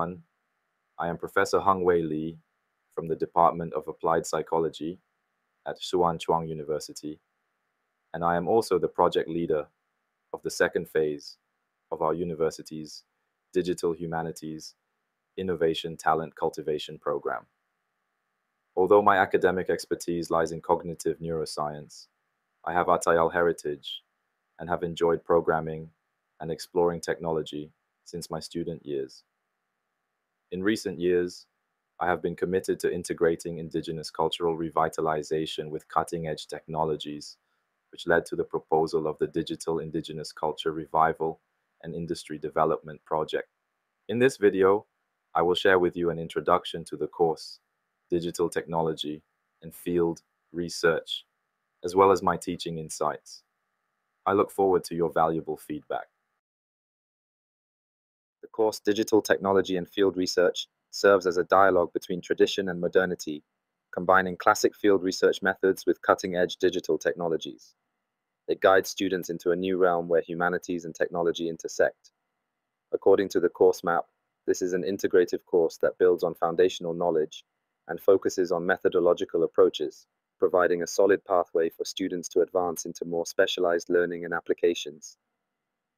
everyone. I am Professor Hung-Wei Lee from the Department of Applied Psychology at Chuang University, and I am also the project leader of the second phase of our university's Digital Humanities Innovation Talent Cultivation Program. Although my academic expertise lies in cognitive neuroscience, I have Atayal heritage and have enjoyed programming and exploring technology since my student years. In recent years, I have been committed to integrating indigenous cultural revitalization with cutting-edge technologies, which led to the proposal of the Digital Indigenous Culture Revival and Industry Development Project. In this video, I will share with you an introduction to the course, Digital Technology and Field Research, as well as my teaching insights. I look forward to your valuable feedback. The course Digital Technology and Field Research serves as a dialogue between tradition and modernity, combining classic field research methods with cutting-edge digital technologies. It guides students into a new realm where humanities and technology intersect. According to the course map, this is an integrative course that builds on foundational knowledge and focuses on methodological approaches, providing a solid pathway for students to advance into more specialized learning and applications.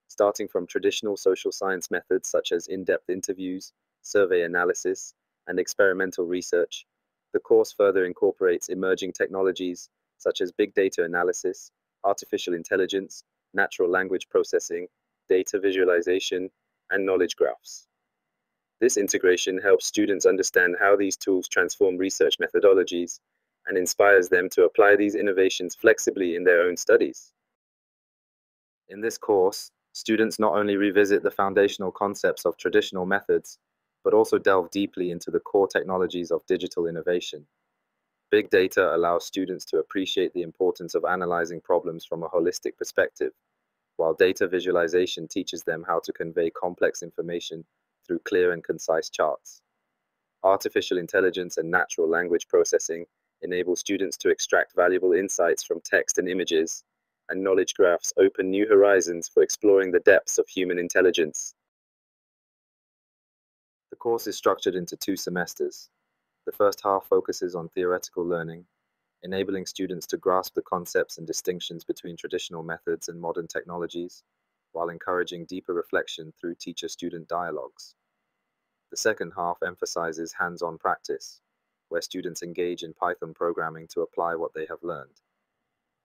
Starting from traditional social science methods such as in-depth interviews, survey analysis, and experimental research, the course further incorporates emerging technologies such as big data analysis, artificial intelligence, natural language processing, data visualization, and knowledge graphs. This integration helps students understand how these tools transform research methodologies and inspires them to apply these innovations flexibly in their own studies. In this course, students not only revisit the foundational concepts of traditional methods, but also delve deeply into the core technologies of digital innovation. Big data allows students to appreciate the importance of analyzing problems from a holistic perspective, while data visualization teaches them how to convey complex information through clear and concise charts. Artificial intelligence and natural language processing enable students to extract valuable insights from text and images, and knowledge graphs open new horizons for exploring the depths of human intelligence. The course is structured into 2 semesters. The first half focuses on theoretical learning, enabling students to grasp the concepts and distinctions between traditional methods and modern technologies, while encouraging deeper reflection through teacher-student dialogues. The second half emphasizes hands-on practice, where students engage in Python programming to apply what they have learned.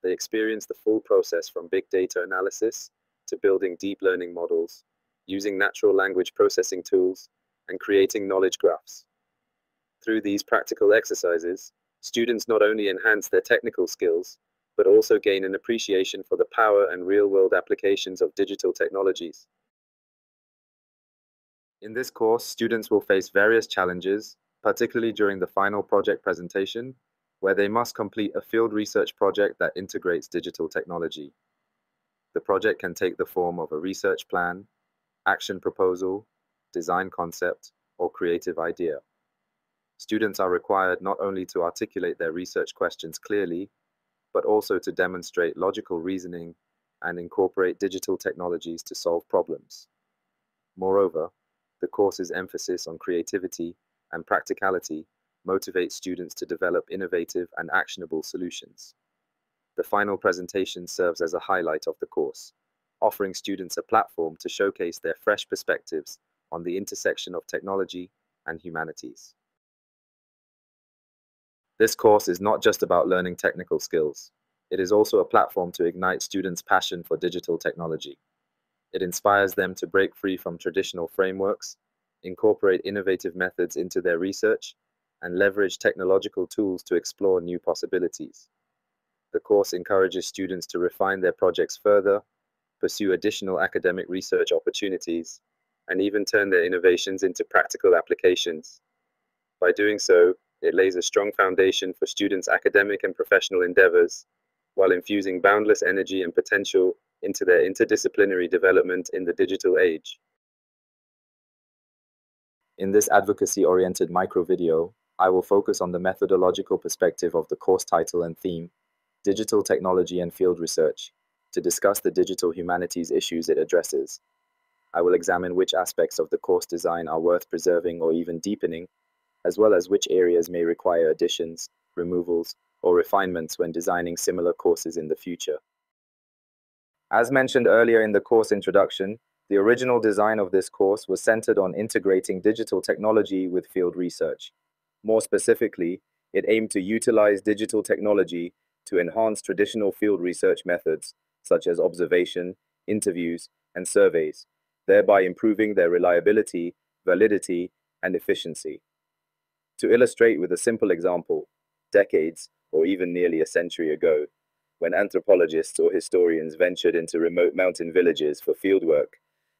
They experience the full process from big data analysis to building deep learning models, using natural language processing tools, and creating knowledge graphs. Through these practical exercises, students not only enhance their technical skills, but also gain an appreciation for the power and real-world applications of digital technologies. In this course, students will face various challenges, particularly during the final project presentation, where they must complete a field research project that integrates digital technology. The project can take the form of a research plan, action proposal, design concept, or creative idea. Students are required not only to articulate their research questions clearly, but also to demonstrate logical reasoning and incorporate digital technologies to solve problems. Moreover, the course's emphasis on creativity and practicality motivates students to develop innovative and actionable solutions. The final presentation serves as a highlight of the course, offering students a platform to showcase their fresh perspectives on the intersection of technology and humanities. This course is not just about learning technical skills. It is also a platform to ignite students' passion for digital technology. It inspires them to break free from traditional frameworks, incorporate innovative methods into their research, and leverage technological tools to explore new possibilities. The course encourages students to refine their projects further, pursue additional academic research opportunities, and even turn their innovations into practical applications. By doing so, it lays a strong foundation for students' academic and professional endeavors, while infusing boundless energy and potential into their interdisciplinary development in the digital age. In this advocacy-oriented micro-video, I will focus on the methodological perspective of the course title and theme, Digital Technology and Field Research, to discuss the digital humanities issues it addresses. I will examine which aspects of the course design are worth preserving or even deepening, as well as which areas may require additions, removals, or refinements when designing similar courses in the future. As mentioned earlier in the course introduction, the original design of this course was centered on integrating digital technology with field research. More specifically, it aimed to utilize digital technology to enhance traditional field research methods, such as observation, interviews, and surveys, thereby improving their reliability, validity, and efficiency. To illustrate with a simple example, decades, or even nearly a century ago, when anthropologists or historians ventured into remote mountain villages for fieldwork,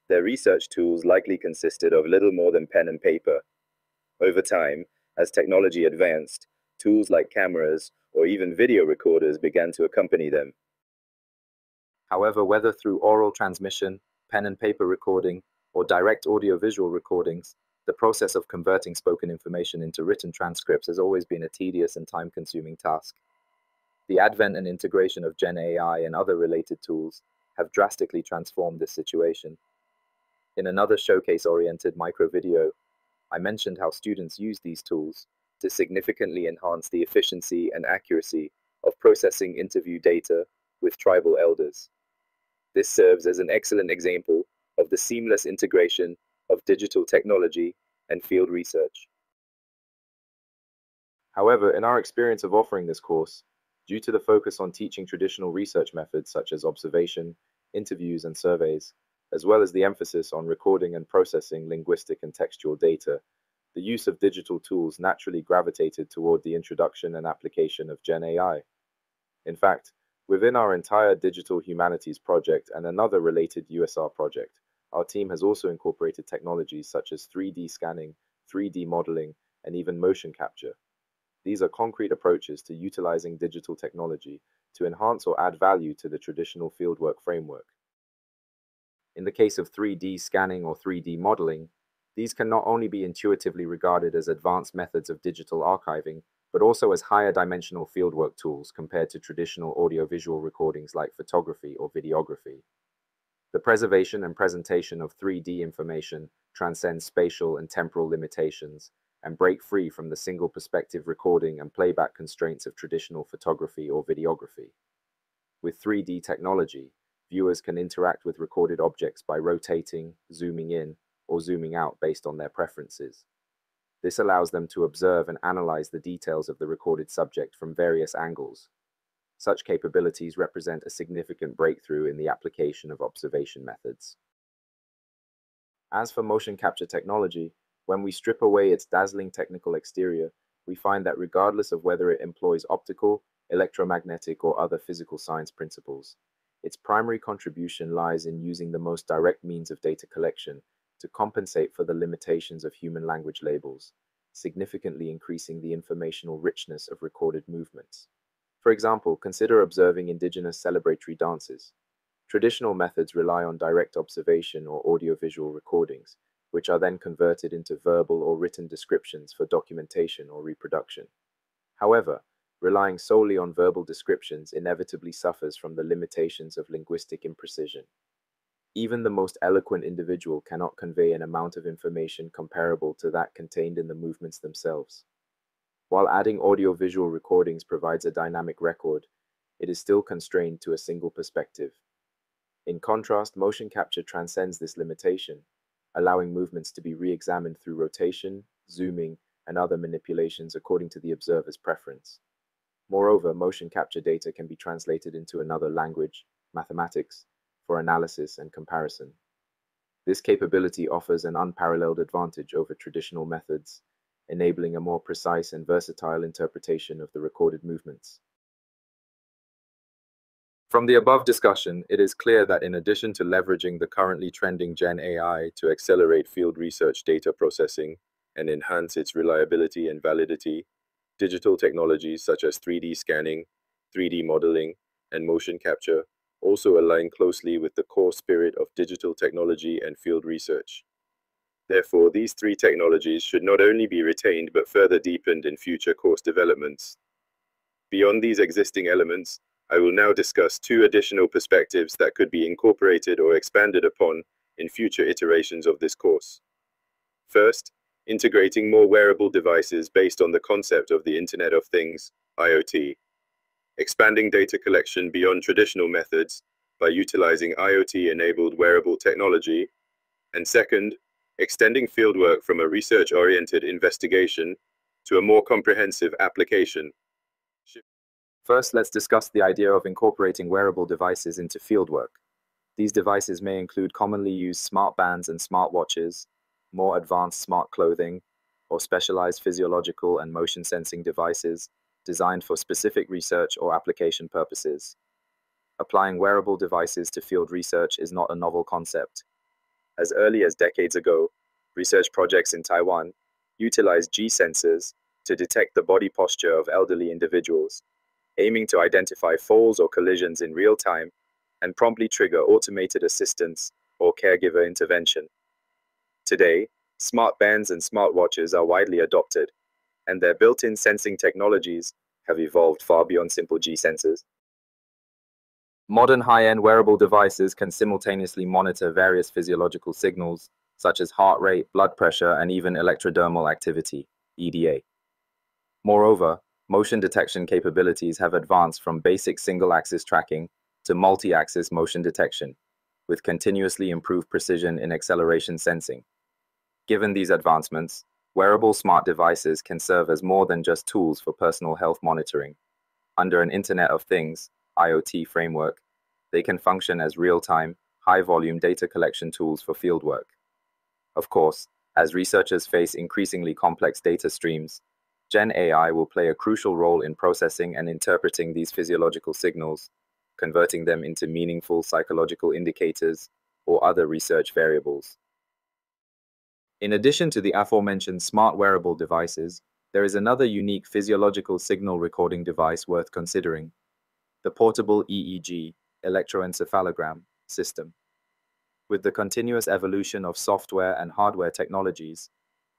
their research tools likely consisted of little more than pen and paper. Over time, as technology advanced, tools like cameras or even video recorders began to accompany them. However, whether through oral transmission, pen and paper recording, or direct audiovisual recordings, the process of converting spoken information into written transcripts has always been a tedious and time-consuming task. The advent and integration of Gen AI and other related tools have drastically transformed this situation. In another showcase-oriented micro-video, I mentioned how students use these tools to significantly enhance the efficiency and accuracy of processing interview data with tribal elders. This serves as an excellent example of the seamless integration of digital technology and field research. However, in our experience of offering this course, due to the focus on teaching traditional research methods such as observation, interviews, and surveys, as well as the emphasis on recording and processing linguistic and textual data, the use of digital tools naturally gravitated toward the introduction and application of Gen AI. In fact, within our entire digital humanities project and another related USR project, our team has also incorporated technologies such as 3D scanning, 3D modeling, and even motion capture. These are concrete approaches to utilizing digital technology to enhance or add value to the traditional fieldwork framework. In the case of 3D scanning or 3D modeling, these can not only be intuitively regarded as advanced methods of digital archiving, but also as higher dimensional fieldwork tools compared to traditional audiovisual recordings like photography or videography. The preservation and presentation of 3D information transcends spatial and temporal limitations and break free from the single perspective recording and playback constraints of traditional photography or videography. With 3D technology, viewers can interact with recorded objects by rotating, zooming in, or zooming out based on their preferences. This allows them to observe and analyze the details of the recorded subject from various angles. Such capabilities represent a significant breakthrough in the application of observation methods. As for motion capture technology, when we strip away its dazzling technical exterior, we find that regardless of whether it employs optical, electromagnetic, or other physical science principles, its primary contribution lies in using the most direct means of data collection to compensate for the limitations of human language labels, significantly increasing the informational richness of recorded movements. For example, consider observing indigenous celebratory dances. Traditional methods rely on direct observation or audiovisual recordings, which are then converted into verbal or written descriptions for documentation or reproduction. However, relying solely on verbal descriptions inevitably suffers from the limitations of linguistic imprecision. Even the most eloquent individual cannot convey an amount of information comparable to that contained in the movements themselves. While adding audiovisual recordings provides a dynamic record, it is still constrained to a single perspective. In contrast, motion capture transcends this limitation, allowing movements to be re-examined through rotation, zooming, and other manipulations according to the observer's preference. Moreover, motion capture data can be translated into another language, mathematics, for analysis and comparison. This capability offers an unparalleled advantage over traditional methods, enabling a more precise and versatile interpretation of the recorded movements. From the above discussion, it is clear that in addition to leveraging the currently trending Gen AI to accelerate field research data processing and enhance its reliability and validity, digital technologies such as 3D scanning, 3D modeling, and motion capture also align closely with the core spirit of digital technology and field research. Therefore, these three technologies should not only be retained but further deepened in future course developments. Beyond these existing elements, I will now discuss two additional perspectives that could be incorporated or expanded upon in future iterations of this course. First, integrating more wearable devices based on the concept of the Internet of Things, IoT. Expanding data collection beyond traditional methods by utilizing IoT-enabled wearable technology. And second, extending fieldwork from a research-oriented investigation to a more comprehensive application. First, let's discuss the idea of incorporating wearable devices into fieldwork. These devices may include commonly used smart bands and smartwatches, more advanced smart clothing, or specialized physiological and motion sensing devices designed for specific research or application purposes. Applying wearable devices to field research is not a novel concept. As early as decades ago, research projects in Taiwan utilized G sensors to detect the body posture of elderly individuals, aiming to identify falls or collisions in real time and promptly trigger automated assistance or caregiver intervention. Today, smart bands and smartwatches are widely adopted, and their built-in sensing technologies have evolved far beyond simple G sensors. Modern high-end wearable devices can simultaneously monitor various physiological signals, such as heart rate, blood pressure, and even electrodermal activity, EDA. Moreover, motion detection capabilities have advanced from basic single-axis tracking to multi-axis motion detection, with continuously improved precision in acceleration sensing. Given these advancements, wearable smart devices can serve as more than just tools for personal health monitoring. Under an Internet of Things, IoT framework, they can function as real-time, high-volume data collection tools for fieldwork. Of course, as researchers face increasingly complex data streams, Gen AI will play a crucial role in processing and interpreting these physiological signals, converting them into meaningful psychological indicators or other research variables. In addition to the aforementioned smart wearable devices, there is another unique physiological signal recording device worth considering: the portable EEG, electroencephalogram, system. With the continuous evolution of software and hardware technologies,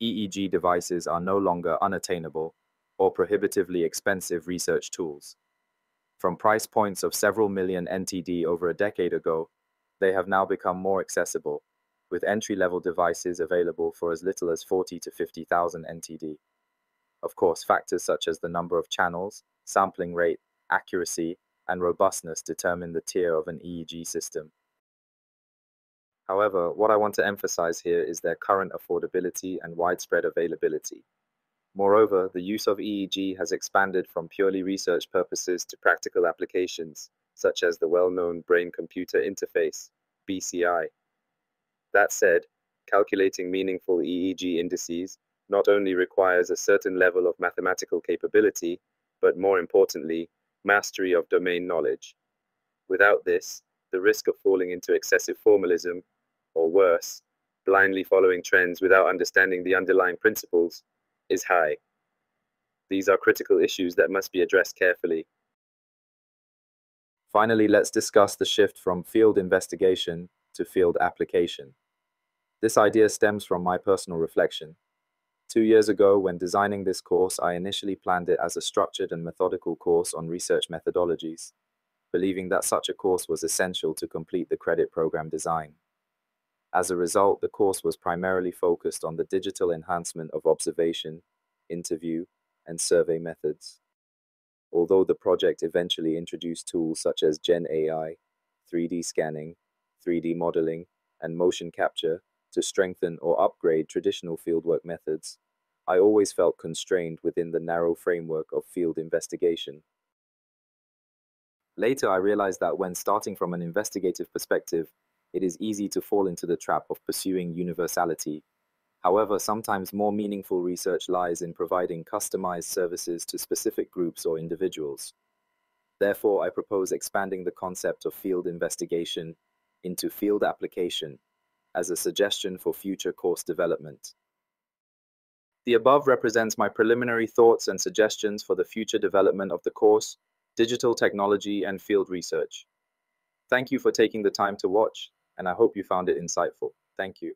EEG devices are no longer unattainable or prohibitively expensive research tools. From price points of several million NTD over a decade ago, they have now become more accessible, with entry-level devices available for as little as 40 to 50,000 NTD. Of course, factors such as the number of channels, sampling rate, accuracy, and robustness determine the tier of an EEG system. However, what I want to emphasize here is their current affordability and widespread availability. Moreover, the use of EEG has expanded from purely research purposes to practical applications, such as the well-known brain-computer interface, BCI. That said, calculating meaningful EEG indices not only requires a certain level of mathematical capability, but more importantly, mastery of domain knowledge. Without this, the risk of falling into excessive formalism, or worse, blindly following trends without understanding the underlying principles, is high. These are critical issues that must be addressed carefully. Finally, let's discuss the shift from field investigation to field application. This idea stems from my personal reflection. 2 years ago, when designing this course, I initially planned it as a structured and methodical course on research methodologies, believing that such a course was essential to complete the credit program design. As a result, the course was primarily focused on the digital enhancement of observation, interview, and survey methods. Although the project eventually introduced tools such as Gen AI, 3D scanning, 3D modeling, and motion capture to strengthen or upgrade traditional fieldwork methods, I always felt constrained within the narrow framework of field investigation. Later, I realized that when starting from an investigative perspective, it is easy to fall into the trap of pursuing universality. However, sometimes more meaningful research lies in providing customized services to specific groups or individuals. Therefore, I propose expanding the concept of field investigation into field application as a suggestion for future course development. The above represents my preliminary thoughts and suggestions for the future development of the course, Digital Technology and Field Research. Thank you for taking the time to watch, and I hope you found it insightful. Thank you.